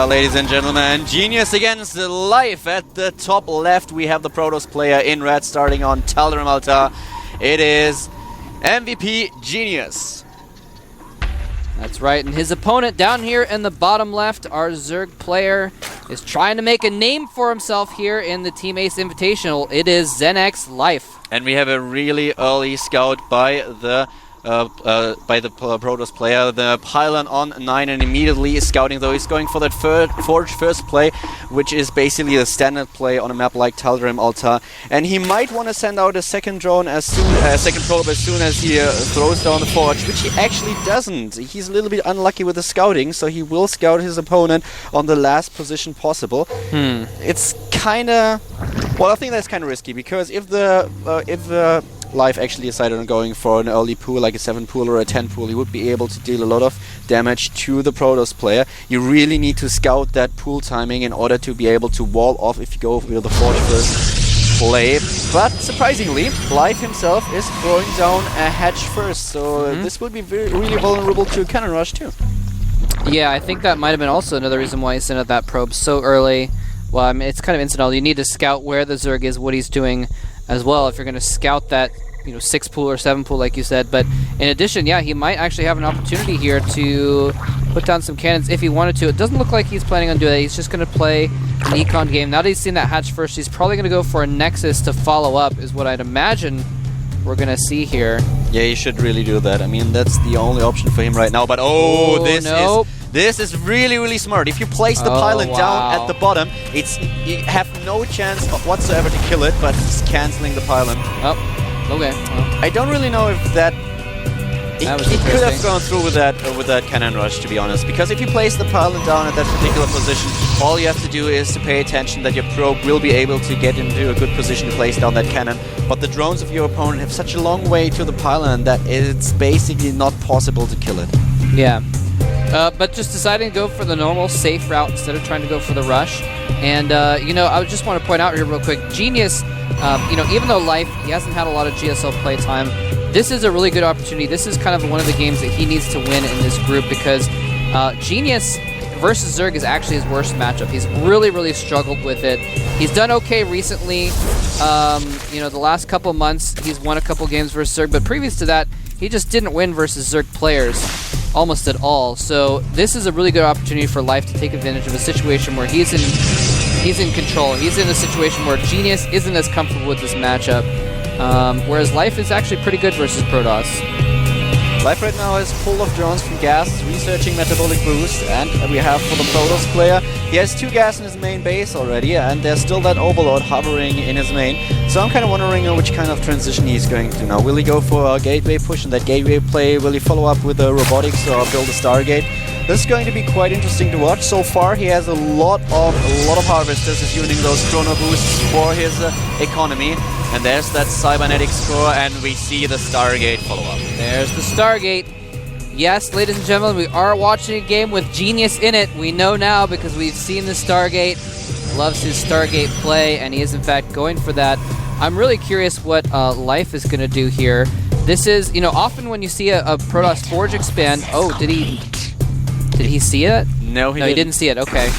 Alta, ladies and gentlemen. Genius against Life. At the top left, we have the Protoss player in red starting on Team Alta. It is MVP Genius. That's right, and his opponent down here in the bottom left, our Zerg player, is trying to make a name for himself here in the Team Ace Invitational. It is ZenX Life. And we have a really early scout by the Protoss player, the pylon on 9, and immediately scouting, though he's going for that Forge first play, which is basically the standard play on a map like Team Alta. And he might want to send out a second drone second probe as soon as he throws down the Forge, which he actually doesn't. He's a little bit unlucky with the scouting, so he will scout his opponent on the last position possible. It's kind of, well, I think that's kind of risky, because if the Life actually decided on going for an early pool, like a 7 pool or a 10 pool, he would be able to deal a lot of damage to the Protoss player. You really need to scout that pool timing in order to be able to wall off if you go with the Forge first play. But surprisingly, Life himself is throwing down a hatch first, so this would be really vulnerable to a cannon rush too. Yeah, I think that might have been also another reason why he sent out that probe so early. Well, I mean, it's kind of incidental. You need to scout where the Zerg is, what he's doing as well, if you're going to scout that 6 pool or 7 pool, like you said. But in addition, yeah, he might actually have an opportunity here to put down some cannons if he wanted to. It doesn't look like he's planning on doing that. He's just going to play an econ game. Now that he's seen that hatch first, he's probably going to go for a Nexus to follow up, is what I'd imagine we're going to see here. Yeah, he should really do that. I mean, that's the only option for him right now. But this is really, really smart. If you place the pylon down at the bottom, you have no chance whatsoever to kill it, but he's canceling the pylon. Oh, okay. Well, I don't really know if he could have gone through with that cannon rush, to be honest. Because if you place the pylon down at that particular position, all you have to do is to pay attention that your probe will be able to get into a good position to place down that cannon. But the drones of your opponent have such a long way to the pylon that it's basically not possible to kill it. Yeah. But just deciding to go for the normal, safe route instead of trying to go for the rush. And, I just want to point out here real quick, Genius, even though Life, he hasn't had a lot of GSL playtime, this is a really good opportunity. This is kind of one of the games that he needs to win in this group, because Genius versus Zerg is actually his worst matchup. He's really, really struggled with it. He's done okay recently. The last couple months, he's won a couple games versus Zerg, but previous to that, he just didn't win versus Zerg players almost at all. So this is a really good opportunity for Life to take advantage of a situation where he's in control. He's in a situation where Genius isn't as comfortable with this matchup, whereas Life is actually pretty good versus Protoss. Life right now is full of drones from Gas, researching metabolic boost, and we have for the Protoss player, he has 2 Gas in his main base already, and there's still that Overlord hovering in his main. So I'm kind of wondering which kind of transition he's going to now. Will he go for a gateway push and that gateway play? Will he follow up with a robotics or build a Stargate? This is going to be quite interesting to watch. So far, he has a lot of harvesters. He's using those chrono boosts for his economy. And there's that cybernetics core, and we see the Stargate follow up. There's the Stargate. Yes, ladies and gentlemen, we are watching a game with Genius in it. We know now because we've seen the Stargate. Loves his Stargate play, and he is in fact going for that. I'm really curious what Life is going to do here. This is, often when you see a Protoss Forge expand. Oh, did he see it? No, he didn't see it. Okay.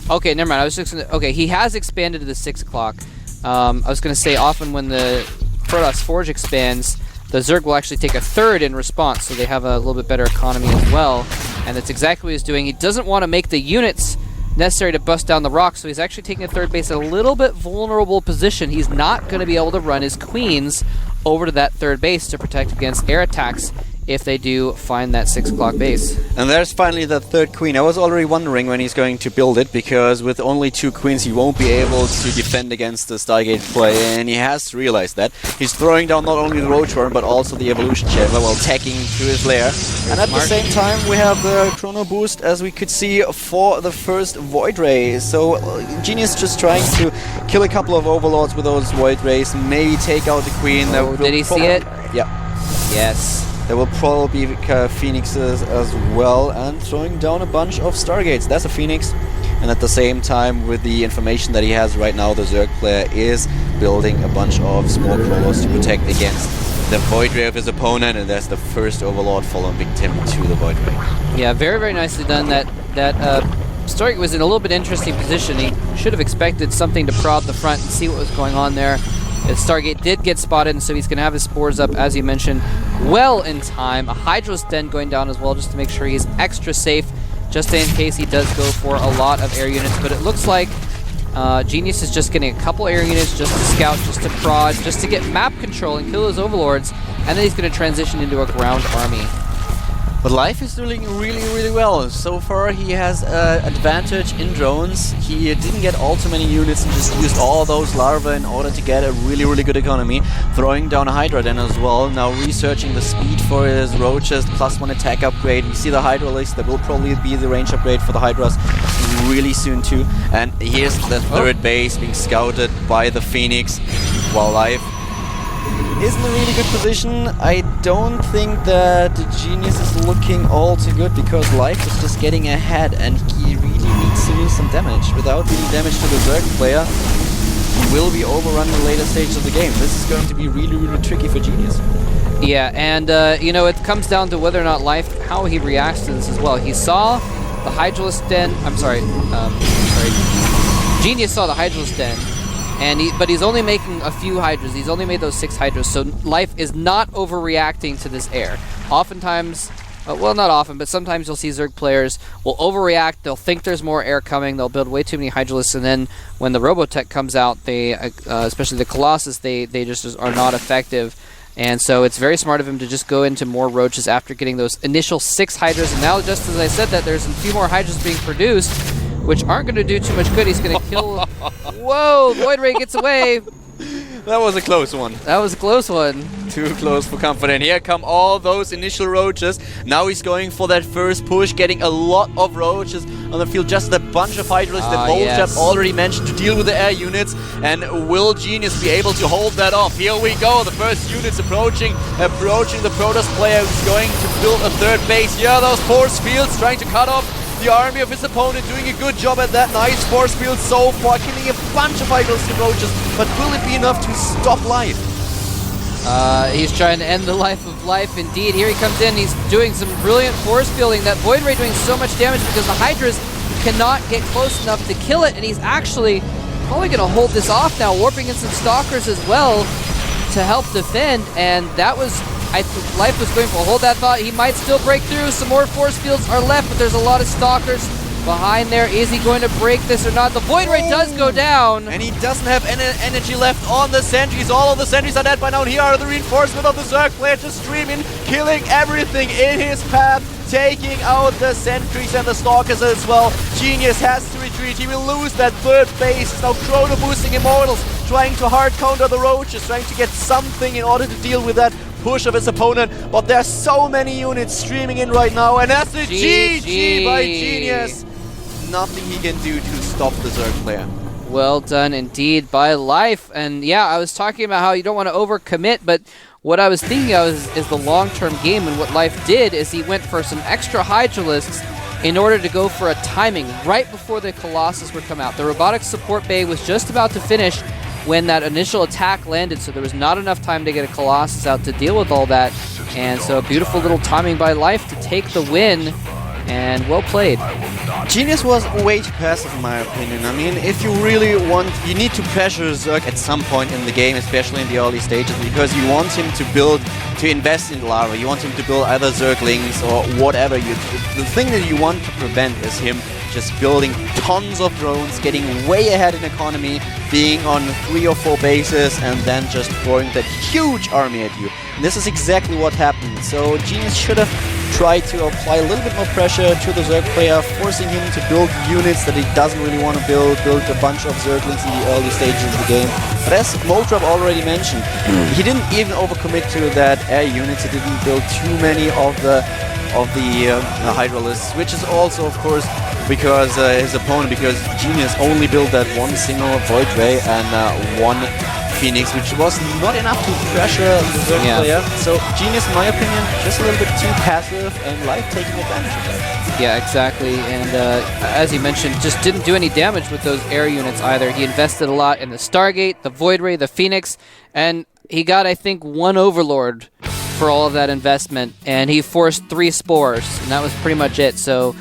Okay, never mind. I was just gonna, okay, he has expanded to the 6 o'clock. I was going to say often when the Protoss Forge expands, the Zerg will actually take a 3rd in response, so they have a little bit better economy as well. And that's exactly what he's doing. He doesn't want to make the units necessary to bust down the rocks, so he's actually taking a 3rd base in a little bit vulnerable position. He's not going to be able to run his queens over to that 3rd base to protect against air attacks if they do find that 6 o'clock base. And there's finally the 3rd queen. I was already wondering when he's going to build it, because with only 2 queens he won't be able to defend against the Stargate play, and he has realized that. He's throwing down not only the Roach-Worm but also the Evolution Chamber while tacking to his lair. And at the same time we have the Chrono Boost, as we could see, for the first Void Ray. So Genius just trying to kill a couple of Overlords with those Void Rays, maybe take out the queen. Oh, did he see it? Yeah. Yes. There will probably be Phoenixes as well, and throwing down a bunch of Stargates. That's a Phoenix. And at the same time, with the information that he has right now, the Zerg player is building a bunch of small crawlers to protect against the Void Ray of his opponent, and that's the first Overlord fallen victim to the Void Ray. Yeah, very, very nicely done. That Stargate was in a little bit interesting position. He should have expected something to prod the front and see what was going on there. Stargate did get spotted, and so he's going to have his spores up, as you mentioned, well in time. A Hydra's Den going down as well, just to make sure he's extra safe, just in case he does go for a lot of air units. But it looks like Genius is just getting a couple air units just to scout, just to prod, just to get map control and kill those overlords, and then he's going to transition into a ground army. But Life is doing really well. So far he has advantage in drones. He didn't get all too many units and just used all those larvae in order to get a really good economy. Throwing down a Hydra Den as well. Now researching the speed for his roaches, +1 attack upgrade. We see the Hydra list. There will probably be the range upgrade for the Hydras really soon too. And here's the third base being scouted by the Phoenix, while Life is in a really good position. I don't think that the Genius is looking all too good, because Life is just getting ahead and he really needs to do some damage. Without doing damage to the Zerg player, he will be overrun in the later stages of the game. This is going to be really tricky for Genius. Yeah, and you know, it comes down to whether or not Life, how he reacts to this as well. He saw the Hydralisk Den, Genius saw the Hydralisk Den, but he's only making a few Hydras. He's only made those 6 Hydras, so Life is not overreacting to this air. Oftentimes, well, not often, but sometimes you'll see Zerg players will overreact. They'll think there's more air coming. They'll build way too many Hydralisks, and then when the Robotech comes out, they, especially the Colossus, they just are not effective. And so it's very smart of him to just go into more roaches after getting those initial 6 Hydras. And now, just as I said that, there's a few more Hydras being produced, which aren't going to do too much good. He's going to kill... Whoa! Void Ray gets away! That was a close one. That was a close one. Too close for comfort. And here come all those initial roaches. Now he's going for that first push, getting a lot of roaches on the field. Just a bunch of Hydralisks that Bolshap already mentioned to deal with the air units. And will Genius be able to hold that off? Here we go. The first units approaching the Protoss player, who's going to build a third base. Here, those force fields trying to cut off the army of his opponent, doing a good job at that. Nice force field so far, killing a bunch of Hydralisks and roaches. But will it be enough to stop Life? He's trying to end the life of Life. Indeed, here he comes in. He's doing some brilliant force fielding. That Void Ray doing so much damage because the Hydras cannot get close enough to kill it, and he's actually probably going to hold this off now, warping in some Stalkers as well to help defend. And that was, I think Life was going for hold that thought. He might still break through. Some more force fields are left, but there's a lot of Stalkers behind there. Is he going to break this or not? The Void Ray does go down. And he doesn't have any energy left on the sentries. All of the sentries are dead by now. And here are the reinforcement of the Zerg player just streaming, killing everything in his path, taking out the sentries and the Stalkers as well. Genius has to retreat. He will lose that third base. Now Chrono boosting Immortals, trying to hard counter the roaches, trying to get something in order to deal with that push of his opponent. But there's so many units streaming in right now, and that's the GG by Genius. Nothing he can do to stop the Zerg player. Well done indeed by Life. And yeah, I was talking about how you don't want to overcommit, but what I was thinking of is the long-term game, and what Life did is he went for some extra Hydralisks in order to go for a timing right before the Colossus would come out. The robotics support bay was just about to finish when that initial attack landed, so there was not enough time to get a Colossus out to deal with all that. And so a beautiful little timing by Life to take the win, and well played. Genius was way too passive in my opinion. I mean, if you really want, you need to pressure Zerg at some point in the game, especially in the early stages, because you want him to invest in the larva. You want him to build either Zerglings or whatever. The thing that you want to prevent is him just building tons of drones, getting way ahead in economy, being on 3 or 4 bases, and then just throwing that huge army at you. And this is exactly what happened. So Genius should have tried to apply a little bit more pressure to the Zerg player, forcing him to build units that he doesn't really want to build a bunch of Zerglings in the early stages of the game. But as Moltrap already mentioned, he didn't even overcommit to that air units. He didn't build too many of the Hydralisks, which is also, of course, because because Genius only built that one single Void Ray and one Phoenix, which was not enough to pressure the Zerg player. So Genius, in my opinion, just a little bit too passive, and Life taking advantage of that. Yeah, exactly. And as you mentioned, just didn't do any damage with those air units either. He invested a lot in the Stargate, the Void Ray, the Phoenix, and he got, I think, 1 Overlord for all of that investment, and he forced 3 spores, and that was pretty much it. So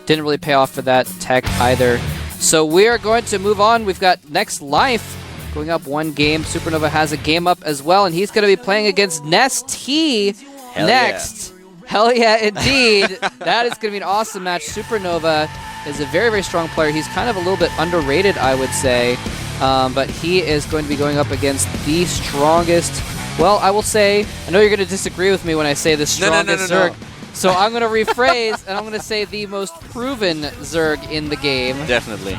didn't really pay off for that tech either. So we are going to move on. We've got Next Life going up 1 game. Supernova has a game up as well, and he's going to be playing against Nest T next. Hell yeah, indeed. That is going to be an awesome match. Supernova is a very, very strong player. He's kind of a little bit underrated, I would say. But he is going to be going up against the strongest. Well, I will say, I know you're going to disagree with me when I say the strongest Zerg. So I'm going to rephrase, and I'm going to say the most proven Zerg in the game. Definitely.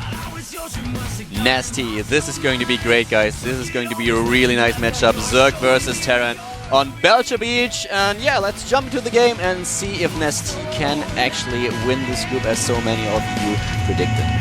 Nasty. This is going to be great, guys. This is going to be a really nice matchup. Zerg versus Terran on Belcher Beach. And yeah, let's jump into the game and see if Nasty can actually win this group as so many of you predicted.